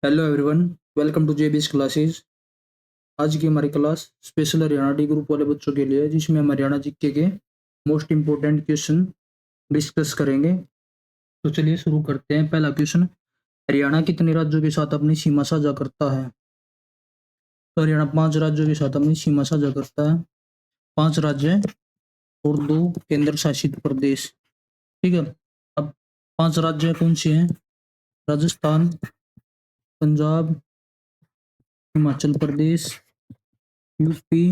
Hello everyone, welcome to JBS classes. आज की हमारी class special Haryana D group वाले बच्चों के लिए है, जिसमें हम हरियाणा जीके के मोस्ट इम्पोर्टेंट क्वेश्चन डिस्कस करेंगे। तो चलिए शुरू करते हैं। पहला क्वेश्चन, हरियाणा कितने राज्यों के साथ अपनी सीमा साझा करता है? तो हरियाणा 5 राज्यों के साथ अपनी सीमा साझा करता है। 5 राज्य और 2 केंद्र शासित प्रदेश। ठीक है। अब 5 राज्य कौन से हैं? राजस्थान, पंजाब, हिमाचल प्रदेश, यूपी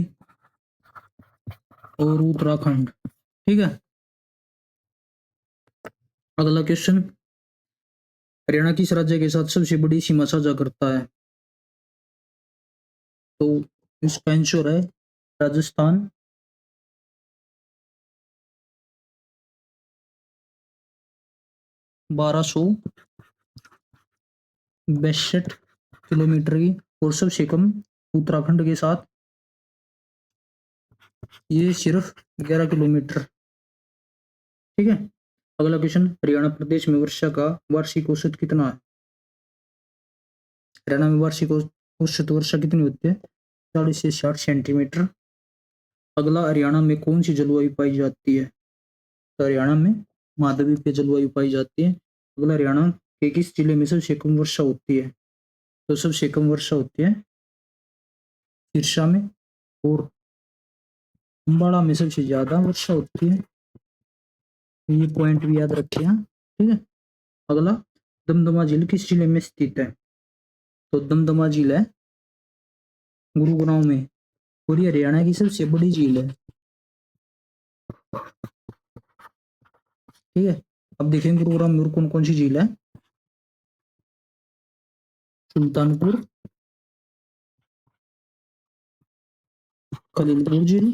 और उत्तराखंड। ठीक है। अगला क्वेश्चन, हरियाणा किस राज्य के साथ सबसे बड़ी सीमा साझा करता है? तो इसका आंसर है राजस्थान। बारह सौ 62 किलोमीटर की। और सबसे कम उत्तराखंड के साथ ये सिर्फ 11 किलोमीटर। ठीक है। अगला क्वेश्चन, हरियाणा प्रदेश में वर्षा का वार्षिक औसत कितना है? हरियाणा में वार्षिक औसत वर्षा कितनी होती है? 40 से 60 सेंटीमीटर। अगला, हरियाणा में कौन सी जलवायु पाई जाती है? तो हरियाणा में महाद्वीपीय जलवायु पाई जाती है। अगला, हरियाणा के किस जिले में सबसे कम वर्षा होती है? तो सबसे कम वर्षा होती है सिरसा में। और अम्बाड़ा में सबसे ज्यादा वर्षा होती है। ये पॉइंट भी याद रखिए। ठीक है। अगला, दमदमा झील किस जिले में स्थित है? तो दमदमा झील है गुरुग्राम में, और ये हरियाणा की सबसे बड़ी झील है। ठीक है। अब देखेंगे गुरुग्राम में और कौन कौन सी झील है। सुल्तानपुर, खलीलपुर झील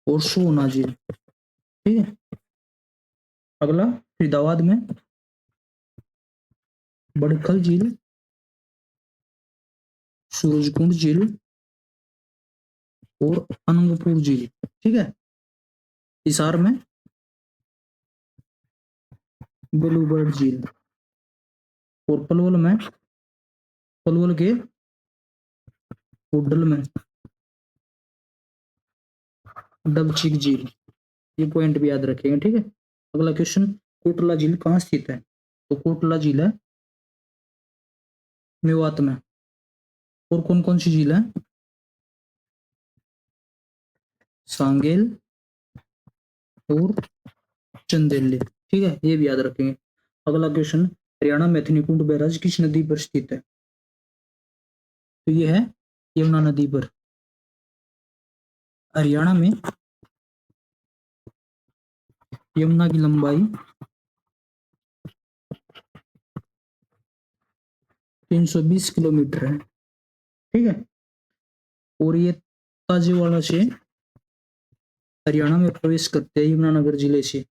और सोना झील। ठीक है। अगला, फरीदाबाद में बड़खल झील, सूरजकुंड झील और अनंगपुर झील। ठीक है। हिसार में ब्लूबर्ड झील। और पलवल के होडल में डबचिक झील। ये पॉइंट भी याद रखेंगे। ठीक है। अगला क्वेश्चन, कोटला झील कहाँ स्थित है? तो कोटला झील है मेवात में। और कौन कौन सी झील है? सांगेल और चंदेली। ठीक है, ये भी याद रखेंगे। अगला क्वेश्चन, हरियाणा में हथनीकुंड बैराज किस नदी पर स्थित है? तो ये है यमुना नदी पर। हरियाणा में यमुना की लंबाई 320 किलोमीटर है। ठीक है। और ये ताजेवाड़ा से हरियाणा में प्रवेश करते हैं यमुनानगर जिले से।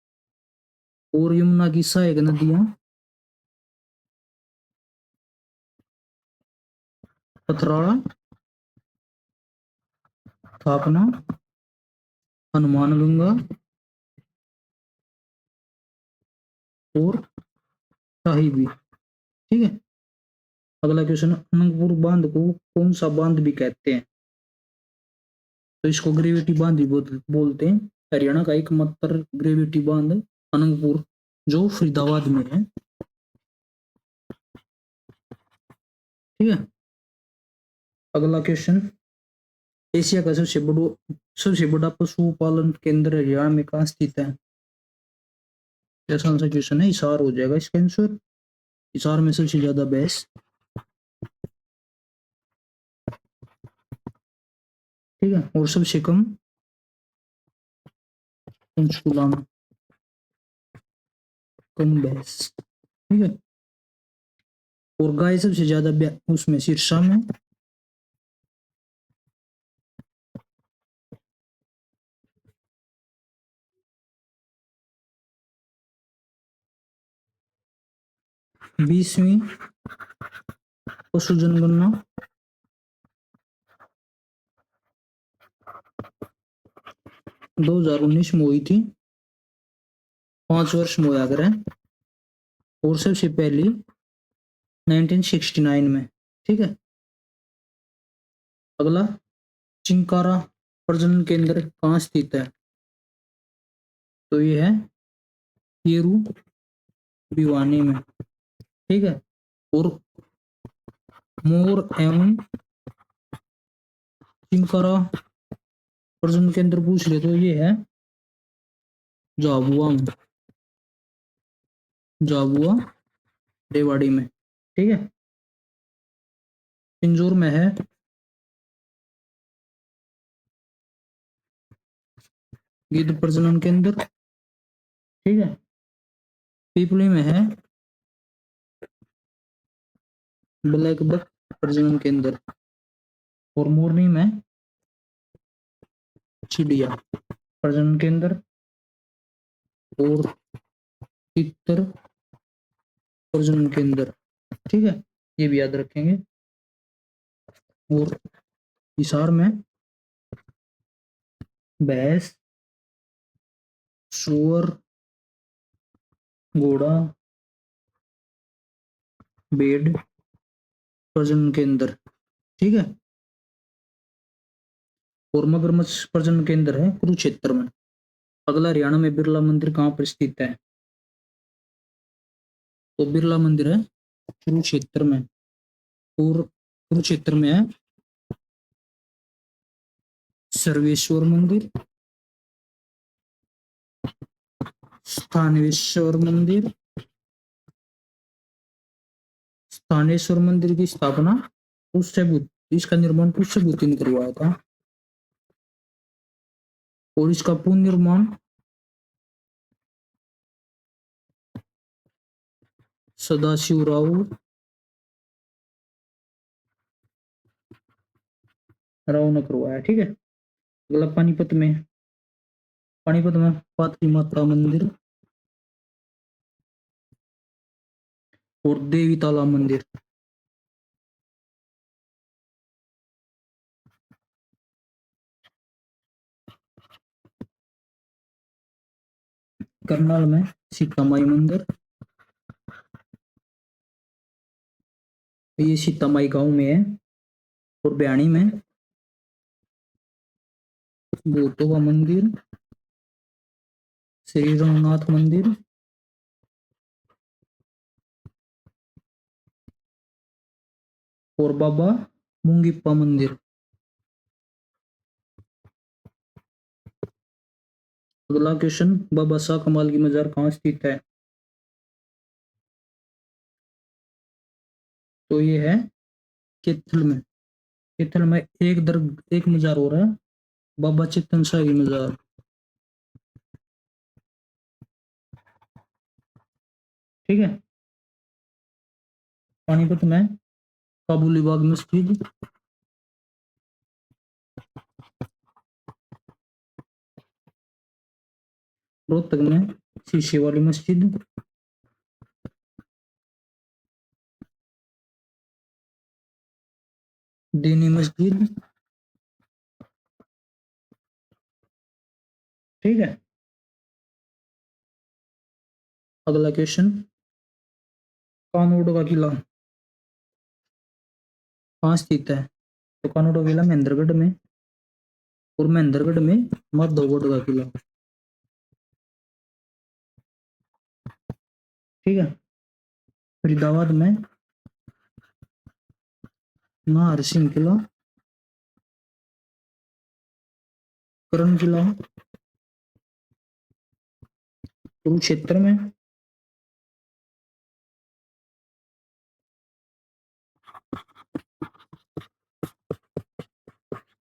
और यमुना की सहायक नदियां पथराड़ा, थापना, हनुमानगंगा और शाही भी। ठीक है। अगला क्वेश्चन, अनंगपुर बांध को कौन सा बांध भी कहते हैं? तो इसको ग्रेविटी बांध भी बोलते हैं। हरियाणा का एकमात्र ग्रेविटी बांध अनंगपुर, जो फरीदाबाद में है। ठीक है। अगला क्वेश्चन, एशिया का सबसे बड़ा पशुपालन केंद्र हरियाणा में कहाँ स्थित है? आसान सा क्वेश्चन है, हिसार हो जाएगा इसका आंसर। हिसार में सबसे ज्यादा भैंस। ठीक है। और सबसे कम पंचकुला में कम भैंस। ठीक है। और गाय सबसे ज्यादा उसमें सिरसा में। 20वीं पशु जनगणना 2019 में हुई थी। 5 वर्ष में हुआ करें। और सबसे पहली 1969 में। ठीक है। अगला, चिंकारा प्रजनन केंद्र कहाँ स्थित है? तो ये है पेरू भिवानी में। ठीक है। और मोर एवं चिंकारा प्रजनन केंद्र पूछ ले तो ये है झाबुआ में, झाबुआ रेवाड़ी में। ठीक है। पिंजौर में है गिद्ध प्रजनन केंद्र। ठीक है। पीपली में है ब्लैक बक प्रजनन केंद्र। और मोरनी में चिड़िया प्रजनन केंद्र। और तितर प्रजनन केंद्र। ठीक है, ये भी याद रखेंगे। और हिसार में भैंस, सुअर, घोड़ा, भेड़ प्रजनन केंद्र। ठीक है। और मगरमच्छ प्रजनन केंद्र है कुरुक्षेत्र में। अगला, हरियाणा में बिरला मंदिर कहाँ पर स्थित है? तो बिरला मंदिर है कुरुक्षेत्र में। और कुरुक्षेत्र में है सर्वेश्वर मंदिर, स्थानेश्वर मंदिर। स्थानेश्वर मंदिर की स्थापना पुष्यभूत, इसका निर्माण पुष्यभूति ने करवाया था। और इसका पुनर्निर्माण सदाशिवराव राव ने करवाया। ठीक है। अगला, पानीपत में पात्री माता मंदिर और देवी तालाब मंदिर। करनाल में सीतामाई मंदिर, ये सीतामाई गांव में है। और बयानी में भूतों का मंदिर, श्री रंगनाथ मंदिर। और बाबा मुंगीप्पा मंदिर। अगला क्वेश्चन, बाबा शाह कमाल की मजार कहाँ स्थित है? तो ये है कैथल में। कैथल में एक मजार हो रहा है, बाबा चेतन शाह की मजार। ठीक है। पानीपत में काबुली बाग मस्जिद। रोहतक में शीशे वाली मस्जिद। दीनी मस्जिद। ठीक है। अगला क्वेश्चन, कानोड़ का किला कहाँ स्थित है? तो कानोड़ का किला महेंद्रगढ़ में। और महेंद्रगढ़ में माधवगढ़ का किला। ठीक है। फरीदाबाद में नाहर सिंह किला। करण किला कुरुक्षेत्र में।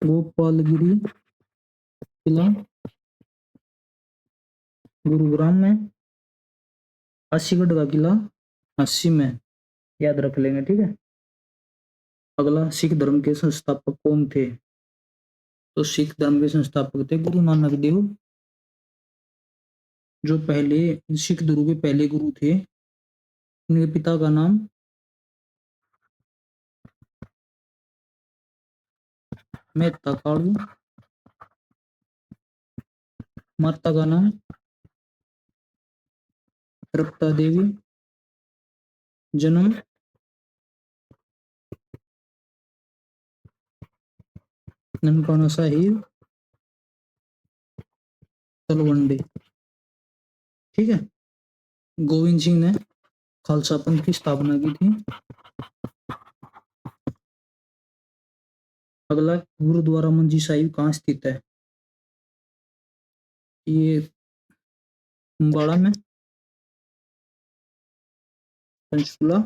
गोपालगिरी किला गुरुग्राम में। अस्सीगढ़ का किला अस्सी में। याद रख लेंगे। ठीक है। अगला, सिख धर्म के संस्थापक कौन थे? तो सिख धर्म के संस्थापक थे गुरु नानक देव, जो पहले सिख धर्म के पहले गुरु थे। उनके पिता का नाम मेहता कालू, माता का नाम रक्ता देवी। जन्म ननकाना साहिब तलवंडी। ठीक है। गोविंद सिंह ने खालसा पंथ की स्थापना की थी। अगला, गुरुद्वारा मंजी साहिब कहाँ स्थित है? ये अम्बाड़ा में, पंचकुला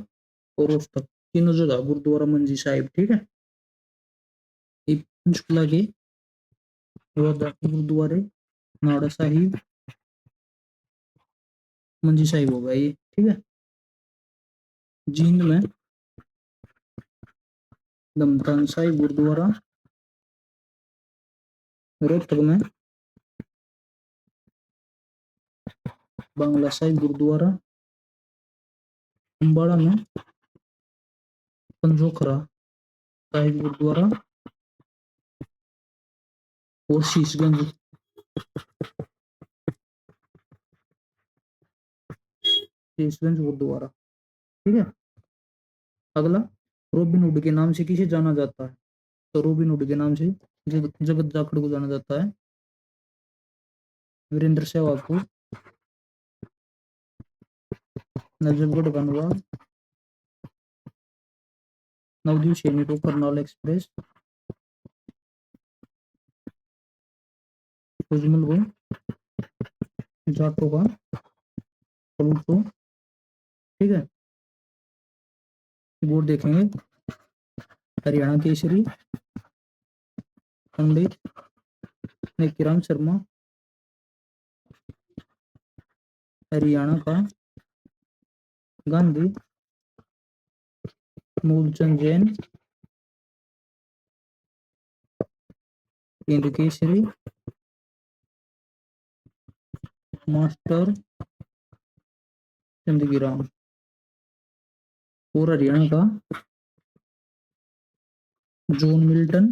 और रोहतक, तीनों जगह गुरुद्वारा मंजी साहिब। ठीक है। ये पंचकुला के गुरुद्वारे नाड़ा साहिब मंजी साहिब होगा ये। ठीक है। जींद में दमतान साहिब गुरुद्वारा, रोहतक में बांग्ला साहिब गुरुद्वारा, अम्बाड़ा में पंजोखरा साहिब गुरुद्वारा और शीशगंज गुरुद्वारा। ठीक है। अगला, रॉबिन हुड के नाम से किसे जाना जाता है? तो रॉबिन हुड के नाम से जगत जाखड़ को जाना जाता है। वीरेंद्र सहवाग को नजफगढ़ गनवार, नवदीप सैनी को करनाल एक्सप्रेस, सुजमल को जाटो का पलूटो। ठीक है। बोर्ड देखेंगे, हरियाणा केसरी पंडित नेकीराम शर्मा, हरियाणा का गांधी मूलचंद जैन, केंद्र केसरी मास्टर चंदगीराम, और हरियाणा का जॉन मिल्टन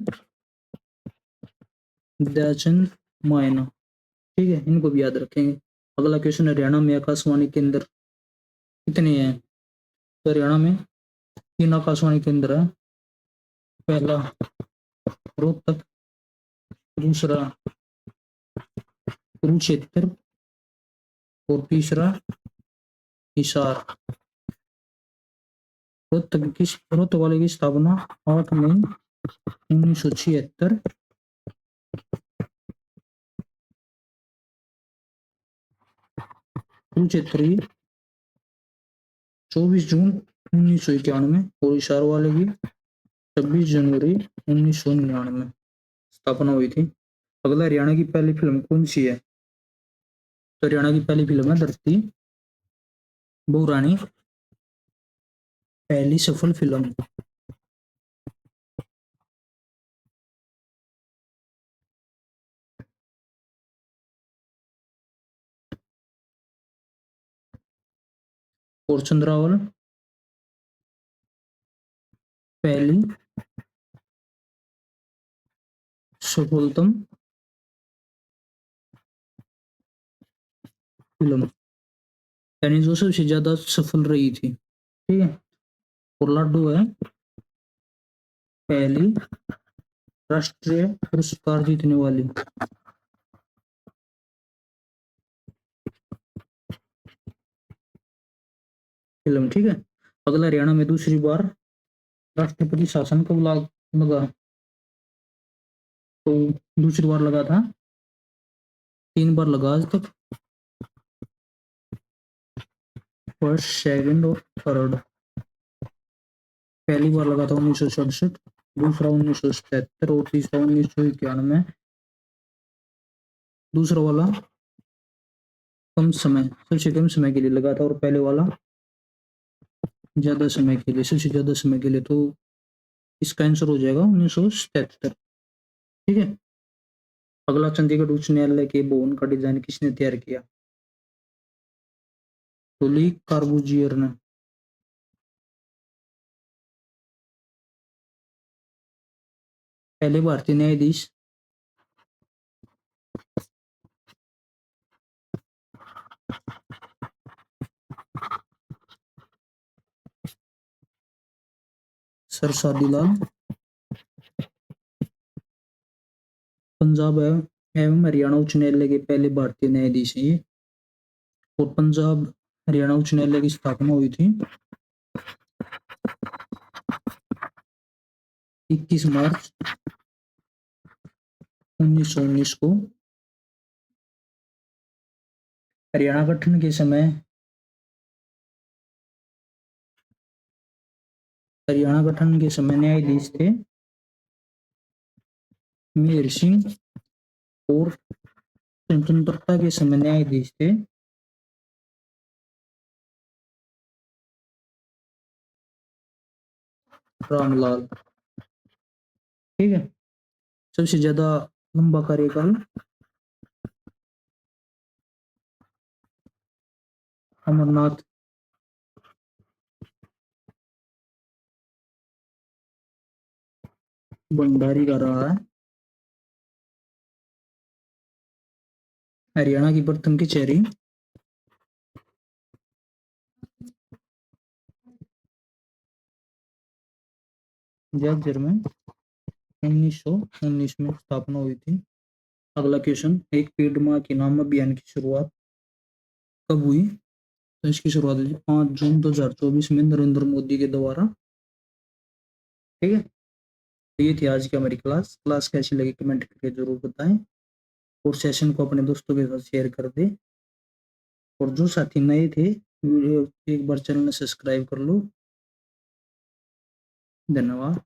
दयाचंद मायना। ठीक है, इनको भी याद रखेंगे। अगला क्वेश्चन, हरियाणा में आकाशवाणी केंद्र कितने हैं? तो हरियाणा में 3 आकाशवाणी केंद्र है। पहला रोहतक, दूसरा कुरुक्षेत्र और तीसरा हिसार। रोहतक वाले की स्थापना 8 मई 1976, कुरुक्षेत्र 24 जून 1991 और हिसार वाले की 26 जनवरी 1999 स्थापना हुई थी। अगला, हरियाणा की पहली फिल्म कौन सी है? तो हरियाणा की पहली फिल्म है धरती बहु रानी, पहली सफल फिल्म। और चंद्रावल पहली सफलतम फिल्म, यानी जो सबसे ज्यादा सफल रही थी। ठीक है। और लाडू है पहली राष्ट्रीय पुरस्कार जीतने वाली फिल्म। ठीक है। अगला, हरियाणा में दूसरी बार राष्ट्रपति शासन कब लगा? तो दूसरी बार लगा था, 3 बार लगा आज तक, फर्स्ट, सेकंड और थर्ड। पहली बार लगा था 1967, दूसरा 1977 और तीसरा 1991। दूसरा वाला कम समय, सबसे कम समय के लिए लगा था, और पहले वाला ज्यादा समय के लिए, सबसे ज्यादा समय के लिए। तो इसका आंसर हो जाएगा 1977। ठीक है। अगला, चंडीगढ़ उच्च न्यायालय के भवन का डिजाइन किसने तैयार किया? तो ली कार्बूजियर ने। पहले भारतीय न्यायाधीश सर शादीलाल पंजाब एवं हरियाणा उच्च न्यायालय के पहले भारतीय न्यायाधीश हैं ये। और पंजाब हरियाणा उच्च न्यायालय की स्थापना हुई थी 21 मार्च 1919 को। हरियाणा गठन के समय न्यायाधीश थे मेहर सिंह, और स्वतंत्रता के समय न्यायाधीश थे रामलाल। ठीक है। सबसे ज्यादा लंबा कार्यकाल अमरनाथ भंडारी का रहा है। हरियाणा की प्रथम कचहरी जैसलमेर में 1919 में स्थापना हुई थी। अगला क्वेश्चन, एक पेड़ मां के नाम अभियान की शुरुआत कब हुई? तो इसकी शुरुआत हुई 5 जून 2024 में नरेंद्र मोदी के द्वारा। ठीक है। तो ये थी आज की हमारी क्लास कैसी लगी कमेंट करके जरूर बताएं, और सेशन को अपने दोस्तों के साथ शेयर कर दें। और जो साथी नए थे, वीडियो एक बार चैनल सब्सक्राइब कर लो। धन्यवाद।